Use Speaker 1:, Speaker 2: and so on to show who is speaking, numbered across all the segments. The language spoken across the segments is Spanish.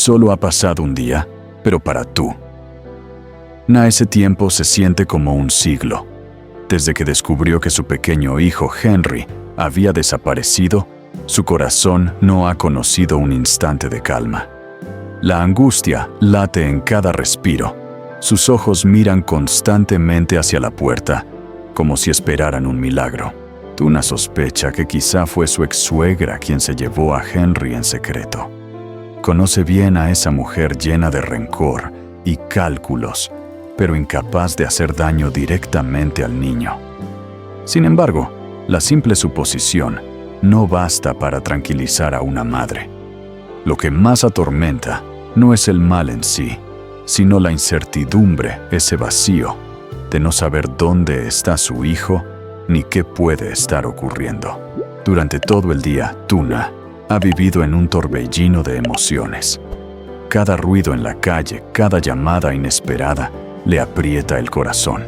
Speaker 1: Solo ha pasado un día, pero para tú. Ese tiempo se siente como un siglo. Desde que descubrió que su pequeño hijo Henry había desaparecido, su corazón no ha conocido un instante de calma. La angustia late en cada respiro. Sus ojos miran constantemente hacia la puerta, como si esperaran un milagro. Tuna sospecha que quizá fue su ex-suegra quien se llevó a Henry en secreto. Conoce bien a esa mujer llena de rencor y cálculos, pero incapaz de hacer daño directamente al niño. Sin embargo, la simple suposición no basta para tranquilizar a una madre. Lo que más atormenta no es el mal en sí, sino la incertidumbre, ese vacío de no saber dónde está su hijo ni qué puede estar ocurriendo. Durante todo el día, Tuna ha vivido en un torbellino de emociones. Cada ruido en la calle, cada llamada inesperada, le aprieta el corazón.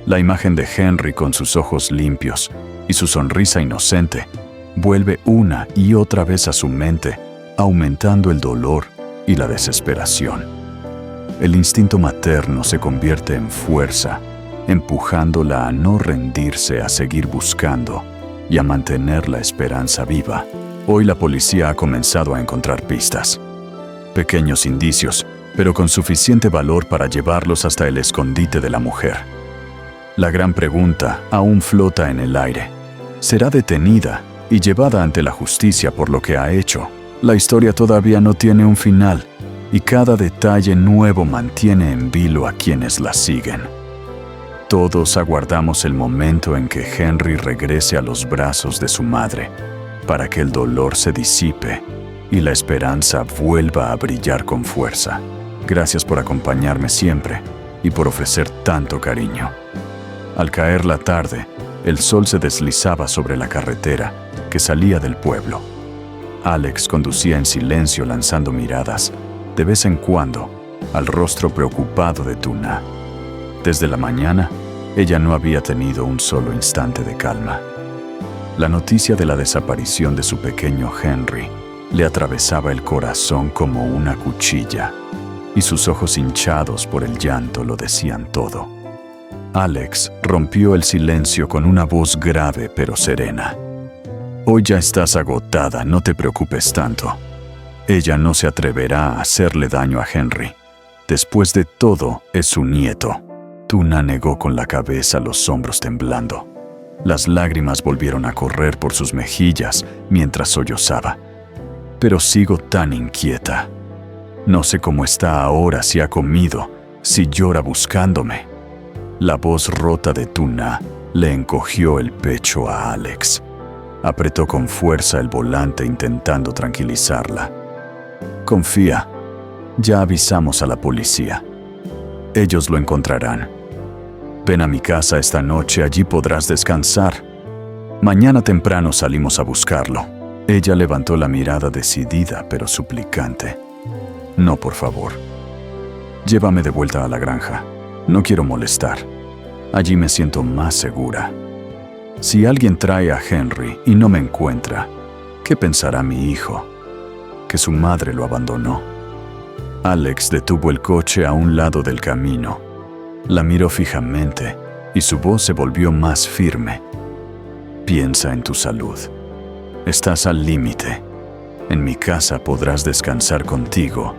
Speaker 1: La imagen de Henry con sus ojos limpios y su sonrisa inocente vuelve una y otra vez a su mente, aumentando el dolor y la desesperación. El instinto materno se convierte en fuerza, empujándola a no rendirse, a seguir buscando y a mantener la esperanza viva. Hoy la policía ha comenzado a encontrar pistas. Pequeños indicios, pero con suficiente valor para llevarlos hasta el escondite de la mujer. La gran pregunta aún flota en el aire. ¿Será detenida y llevada ante la justicia por lo que ha hecho? La historia todavía no tiene un final, y cada detalle nuevo mantiene en vilo a quienes la siguen. Todos aguardamos el momento en que Henry regrese a los brazos de su madre, para que el dolor se disipe y la esperanza vuelva a brillar con fuerza. Gracias por acompañarme siempre y por ofrecer tanto cariño. Al caer la tarde, el sol se deslizaba sobre la carretera que salía del pueblo. Alex conducía en silencio, lanzando miradas, de vez en cuando, al rostro preocupado de Tuna. Desde la mañana, ella no había tenido un solo instante de calma. La noticia de la desaparición de su pequeño Henry le atravesaba el corazón como una cuchilla, y sus ojos hinchados por el llanto lo decían todo. Alex rompió el silencio con una voz grave pero serena. Hoy ya estás agotada, no te preocupes tanto. Ella no se atreverá a hacerle daño a Henry. Después de todo, es su nieto. Tuna negó con la cabeza, los hombros temblando. Las lágrimas volvieron a correr por sus mejillas mientras sollozaba. Pero sigo tan inquieta. No sé cómo está ahora, si ha comido, si llora buscándome. La voz rota de Tuna le encogió el pecho a Alex. Apretó con fuerza el volante intentando tranquilizarla. Confía, ya avisamos a la policía. Ellos lo encontrarán. Ven a mi casa esta noche, allí podrás descansar. Mañana temprano salimos a buscarlo. Ella levantó la mirada decidida pero suplicante. No, por favor. Llévame de vuelta a la granja. No quiero molestar. Allí me siento más segura. Si alguien trae a Henry y no me encuentra, ¿qué pensará mi hijo? Que su madre lo abandonó. Alex detuvo el coche a un lado del camino. La miró fijamente y su voz se volvió más firme. Piensa en tu salud. Estás al límite. En mi casa podrás descansar contigo.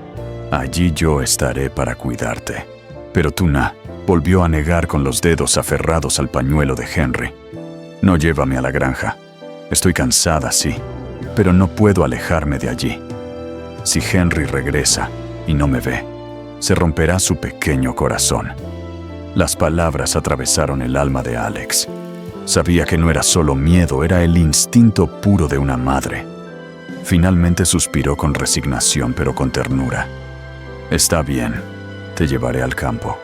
Speaker 1: Allí yo estaré para cuidarte. Pero Tuna volvió a negar con los dedos aferrados al pañuelo de Henry. No, llévame a la granja. Estoy cansada, sí, pero no puedo alejarme de allí. Si Henry regresa y no me ve, se romperá su pequeño corazón. Las palabras atravesaron el alma de Alex. Sabía que no era solo miedo, era el instinto puro de una madre. Finalmente suspiró con resignación, pero con ternura. Está bien, te llevaré al campo.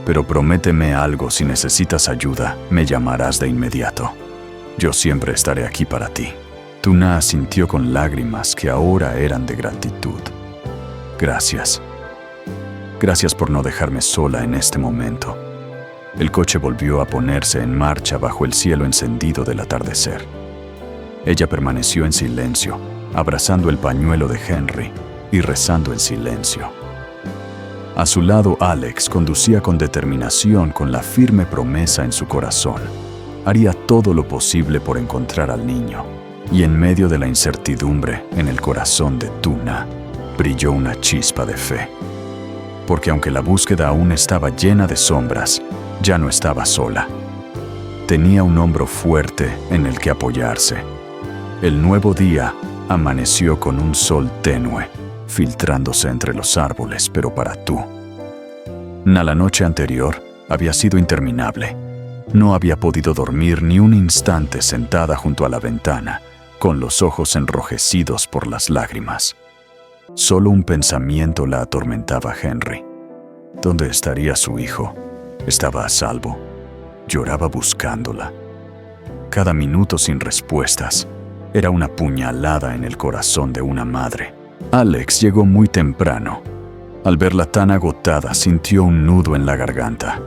Speaker 1: Pero prométeme algo: si necesitas ayuda, me llamarás de inmediato. Yo siempre estaré aquí para ti. Tuna asintió con lágrimas que ahora eran de gratitud. Gracias. Gracias por no dejarme sola en este momento. El coche volvió a ponerse en marcha bajo el cielo encendido del atardecer. Ella permaneció en silencio, abrazando el pañuelo de Henry y rezando en silencio. A su lado, Alex conducía con determinación, con la firme promesa en su corazón. Haría todo lo posible por encontrar al niño. Y en medio de la incertidumbre, en el corazón de Tuna, brilló una chispa de fe. Porque aunque la búsqueda aún estaba llena de sombras, ya no estaba sola. Tenía un hombro fuerte en el que apoyarse. El nuevo día amaneció con un sol tenue, filtrándose entre los árboles, pero para tú. La noche anterior había sido interminable. No había podido dormir ni un instante sentada junto a la ventana, con los ojos enrojecidos por las lágrimas. Solo un pensamiento la atormentaba: Henry. ¿Dónde estaría su hijo? ¿Estaba a salvo? Lloraba buscándola. Cada minuto sin respuestas era una puñalada en el corazón de una madre. Alex llegó muy temprano. Al verla tan agotada, sintió un nudo en la garganta.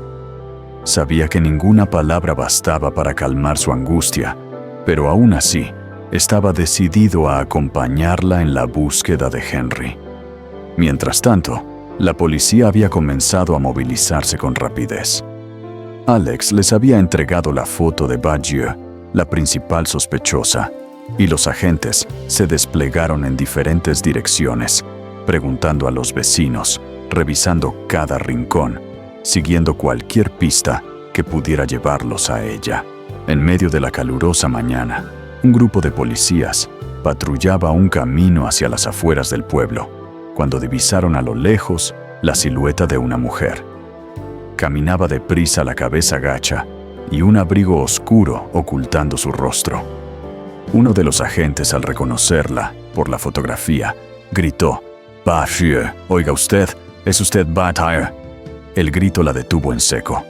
Speaker 1: Sabía que ninguna palabra bastaba para calmar su angustia, pero aún así, estaba decidido a acompañarla en la búsqueda de Henry. Mientras tanto, la policía había comenzado a movilizarse con rapidez. Alex les había entregado la foto de Badiou, la principal sospechosa, y los agentes se desplegaron en diferentes direcciones, preguntando a los vecinos, revisando cada rincón, siguiendo cualquier pista que pudiera llevarlos a ella. En medio de la calurosa mañana, un grupo de policías patrullaba un camino hacia las afueras del pueblo, cuando divisaron a lo lejos la silueta de una mujer. Caminaba deprisa, la cabeza gacha y un abrigo oscuro ocultando su rostro. Uno de los agentes, al reconocerla por la fotografía, gritó: «Badiou, oiga usted, ¿es usted Badiou?». El grito la detuvo en seco.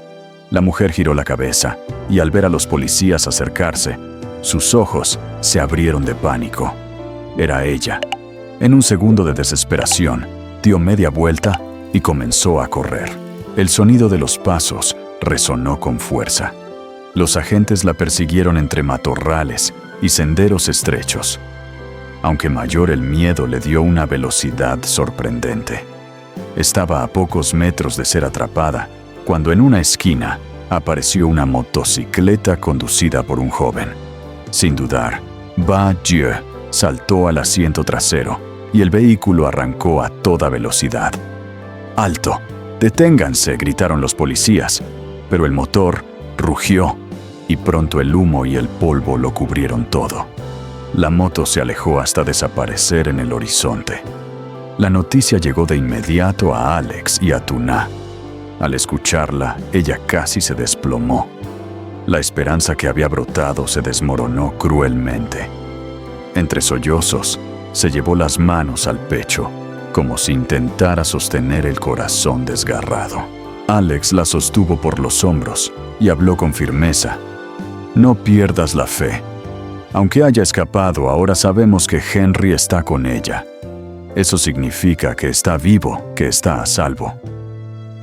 Speaker 1: La mujer giró la cabeza y al ver a los policías acercarse, sus ojos se abrieron de pánico. Era ella. En un segundo de desesperación, dio media vuelta y comenzó a correr. El sonido de los pasos resonó con fuerza. Los agentes la persiguieron entre matorrales y senderos estrechos. Aunque mayor el miedo, le dio una velocidad sorprendente. Estaba a pocos metros de ser atrapada, cuando en una esquina apareció una motocicleta conducida por un joven. Sin dudar, Badiou saltó al asiento trasero y el vehículo arrancó a toda velocidad. «¡Alto! ¡Deténganse!», gritaron los policías, pero el motor rugió y pronto el humo y el polvo lo cubrieron todo. La moto se alejó hasta desaparecer en el horizonte. La noticia llegó de inmediato a Alex y a Tuna. Al escucharla, ella casi se desplomó. La esperanza que había brotado se desmoronó cruelmente. Entre sollozos, se llevó las manos al pecho, como si intentara sostener el corazón desgarrado. Alex la sostuvo por los hombros y habló con firmeza: «No pierdas la fe. Aunque haya escapado, ahora sabemos que Henry está con ella. Eso significa que está vivo, que está a salvo.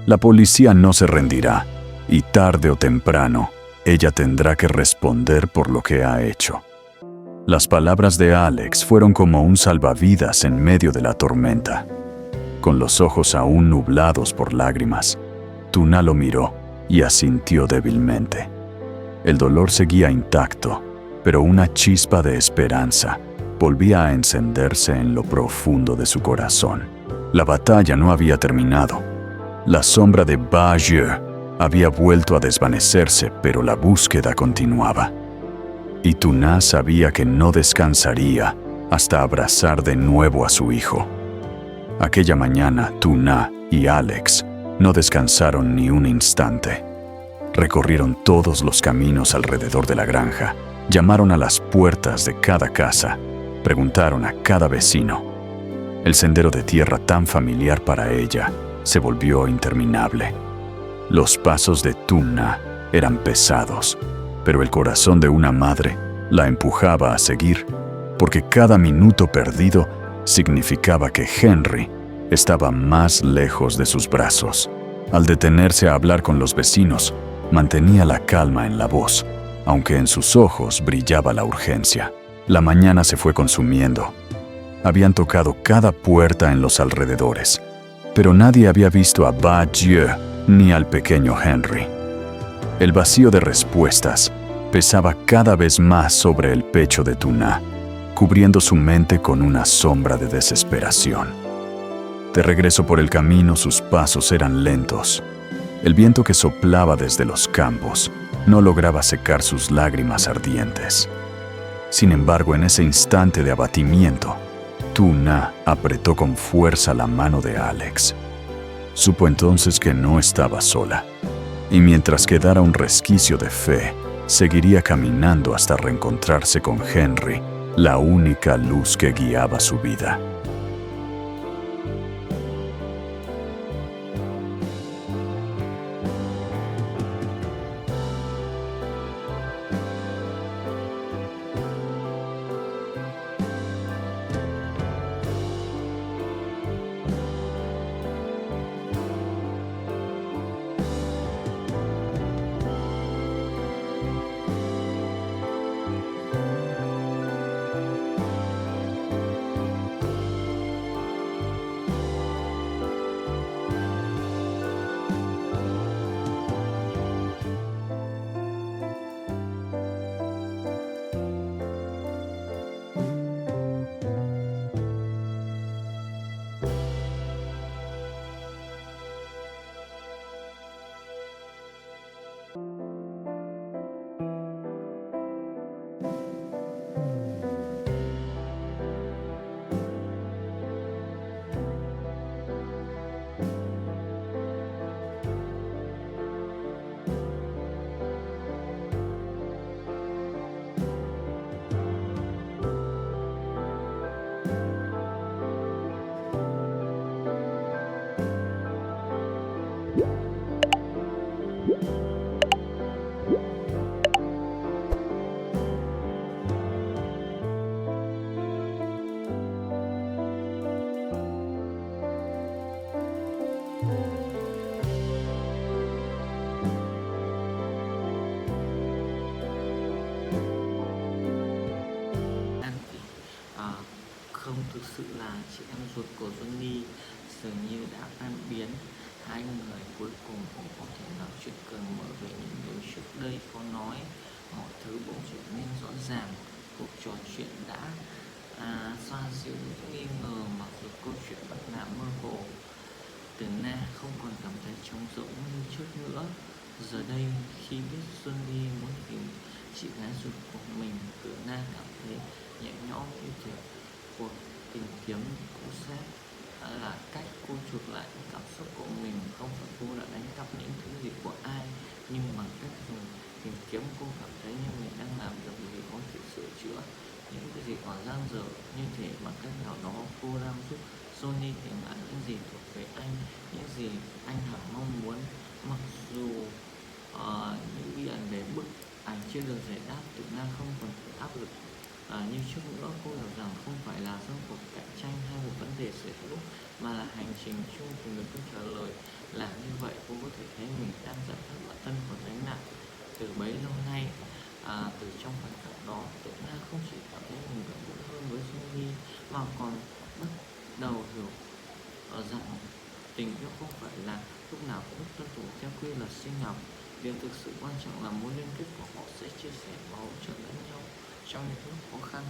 Speaker 1: La policía no se rendirá, y tarde o temprano, ella tendrá que responder por lo que ha hecho». Las palabras de Alex fueron como un salvavidas en medio de la tormenta. Con los ojos aún nublados por lágrimas, Tuna lo miró y asintió débilmente. El dolor seguía intacto, pero una chispa de esperanza volvía a encenderse en lo profundo de su corazón. La batalla no había terminado. La sombra de Badiou había vuelto a desvanecerse, pero la búsqueda continuaba. Y Tuna sabía que no descansaría hasta abrazar de nuevo a su hijo. Aquella mañana, Tuna y Alex no descansaron ni un instante. Recorrieron todos los caminos alrededor de la granja, llamaron a las puertas de cada casa, preguntaron a cada vecino. El sendero de tierra tan familiar para ella se volvió interminable. Los pasos de Tuna eran pesados, pero el corazón de una madre la empujaba a seguir, porque cada minuto perdido significaba que Henry estaba más lejos de sus brazos. Al detenerse a hablar con los vecinos, mantenía la calma en la voz, aunque en sus ojos brillaba la urgencia. La mañana se fue consumiendo. Habían tocado cada puerta en los alrededores, pero nadie había visto a Ba Dieu ni al pequeño Henry. El vacío de respuestas pesaba cada vez más sobre el pecho de Tuna, cubriendo su mente con una sombra de desesperación. De regreso por el camino, sus pasos eran lentos. El viento que soplaba desde los campos no lograba secar sus lágrimas ardientes. Sin embargo, en ese instante de abatimiento, Tuna apretó con fuerza la mano de Alex. Supo entonces que no estaba sola, y mientras quedara un resquicio de fe, seguiría caminando hasta reencontrarse con Henry, la única luz que guiaba su vida.
Speaker 2: Không thực sự là chị em ruột của Johnny dường như đã tan biến. Hai người cuối cùng cũng có thể nói chuyện cởi mở về những điều trước đây khó nói. Mọi thứ bỗng trở nên rõ ràng. Cuộc trò chuyện đã xoa dịu những nghi ngờ mặc dù câu chuyện vẫn là mơ hồ. Từ Na không còn cảm thấy trống rỗng như trước nữa. Giờ đây khi biết Johnny muốn tìm chị gái ruột của mình, Từ Na cảm thấy nhẹ nhõm như thể cuộc tìm kiếm cũ xác là cách cô chuộc lại những cảm xúc của mình. Không phải cô đã đánh cắp những thứ gì của ai, nhưng bằng cách dùng tìm kiếm cô cảm thấy như mình đang làm được gì có thể sửa chữa những cái gì còn dang dở. Như thể bằng cách nào đó cô đang giúp Johnny tìm lại những gì thuộc về anh, những gì anh hằng mong muốn. Mặc dù những bí ẩn về bức ảnh chưa được giải đáp, Tự Na không còn áp lực như trước nữa. Cô hiểu rằng không phải là do cuộc cạnh tranh hay một vấn đề sở hữu, mà là hành trình chung tìm được câu trả lời. Là như vậy, cô có thể thấy mình đang giải thoát bản thân của gánh nặng từ bấy lâu nay. Từ trong khoảnh khắc đó, Tự Na không chỉ cảm thấy mình gần gũi hơn với Johnny, mà còn bắt đầu hiểu rằng tình yêu không phải là lúc nào cũng tuân thủ theo quy luật sinh học. Điều thực sự quan trọng là mối liên kết của họ sẽ chia sẻ và hỗ trợ lẫn nhau trong những lúc khó khăn.